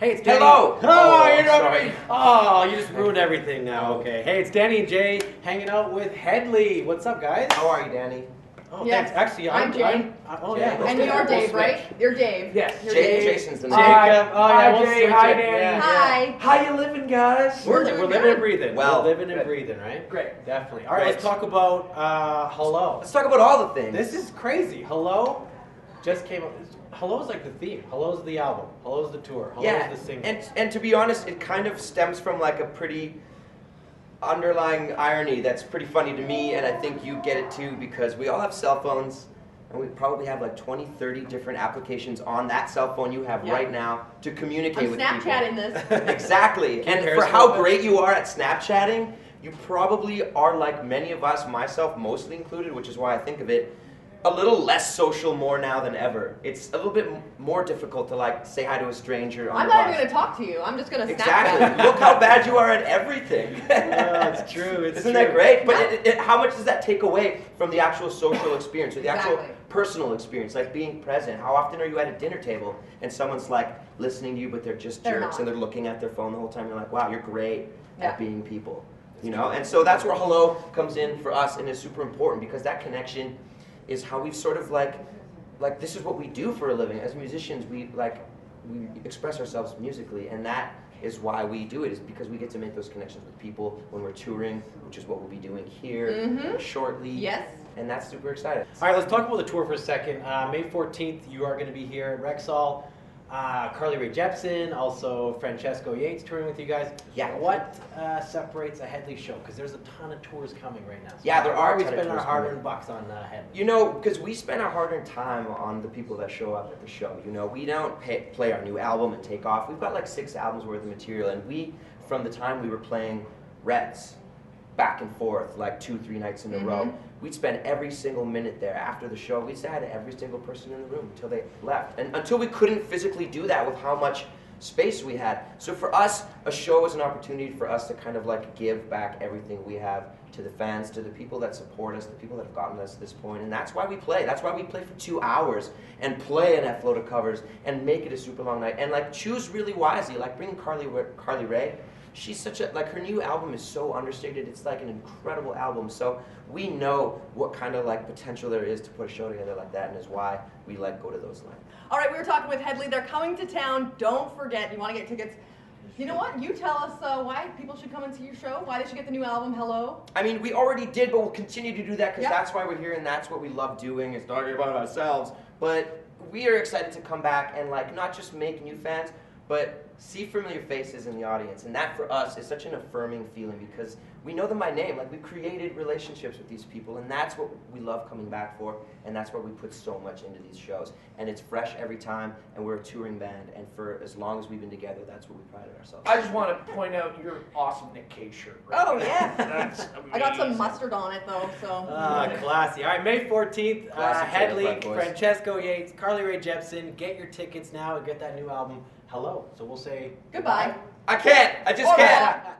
Hey, it's Danny. Hello! Oh, you're sorry. Oh, you just ruined everything now. Okay. Hey, it's Danny and Jay hanging out with Hedley. What's up, guys? How are you, Danny? Oh, Yes. thanks. Actually, I'm Jay. oh, Jay. yeah. And We'll you're Dave, switch. right? You're Dave. Yes. You're Jay, Dave. Jason's the name. Jacob. Oh, yeah. Hi, We'll Jay. switch Hi, it. Danny. Yeah. Hi. How you living, guys? We're doing living good. and breathing. Well, we're living and good. breathing, right? Great. Definitely. All right, Great. let's talk about Hello. Let's talk about all the things. This is crazy. Hello just came up. Hello's like the theme. Hello's the album. Hello's the tour. Hello's the single. and to be honest, it kind of stems from like a pretty underlying irony that's pretty funny to me, and I think you get it too, because we all have cell phones, and we probably have like 20, 30 different applications on that cell phone you have Yeah. right now to communicate I'm with Snapchatting this. people. Exactly. Can And you for periscope how it? great you are at Snapchatting, you probably are like many of us, myself mostly included, which is why I think of it, a little less social more now than ever. It's a little bit more difficult to like say hi to a stranger on I'm the not bus. even going to talk to you. I'm just going to Exactly. Snapchat. Look how bad you are at everything. It's true. It's Isn't true. that great? But Yeah. how much does that take away from the actual social experience or the actual Exactly. personal experience, like being present? How often are you at a dinner table and someone's like listening to you, but they're just They're jerks not. and they're looking at their phone the whole time? You're like, wow, you're great Yeah. at being people. You know, and so that's where Hello comes in for us, and is super important because that connection is how we've sort of like this is what we do for a living as musicians. We express ourselves musically, and that is why we do it, is because we get to make those connections with people when we're touring, which is what we'll be doing here shortly. Yes. And that's super exciting. All right, let's talk about the tour for a second. May 14th, you are going to be here at Rexall. Carly Rae Jepsen, also Francesco Yates touring with you guys. Yeah. What separates a Hedley show? Because there's a ton of tours coming right now. So Yeah, there why are a we ton of spending our tours hard-earned coming. bucks on Hedley? You know, because we spend our hard-earned time on the people that show up at the show. You know, we don't play our new album and take off. We've got like 6 albums worth of material, and we, from the time we were playing Reds, back and forth, like 2-3 nights in a row, we'd spend every single minute there. After the show, we'd say hi to every single person in the room until they left. And until we couldn't physically do that with how much space we had. So for us, a show is an opportunity for us to kind of like give back everything we have to the fans, to the people that support us, the people that have gotten us to this point. And that's why we play. That's why we play for 2 hours and play an F-load of covers and make it a super long night. And like choose really wisely, like bringing Carly Rae. She's such a, like her new album is so understated. It's like an incredible album. So we know what kind of like potential there is to put a show together like that, and is why we like go to those lengths. All right, we were talking with Hedley. They're coming to town. Don't forget, you want to get tickets. You know what? You tell us why people should come and see your show, why they should get the new album, Hello. I mean, we already did, but we'll continue to do that because Yeah. that's why we're here, and that's what we love doing, is talking about ourselves. But we are excited to come back and like not just make new fans, but see familiar faces in the audience. And that for us is such an affirming feeling because we know them by name. Like, we've created relationships with these people, and that's what we love coming back for, and that's why we put so much into these shows. And it's fresh every time, and we're a touring band, and for as long as we've been together, that's what we prided ourselves on. I just want to point out your awesome Nick Cage shirt. Right Oh, there. yeah. That's amazing. I got some mustard on it, though, so. Classy. All right, May 14th, Classy Hedley, certified boys. Francesco Yates, Carly Rae Jepsen. Get your tickets now and get that new album, Hello. So we'll say Goodbye. I can't. I just Au can't. revoir.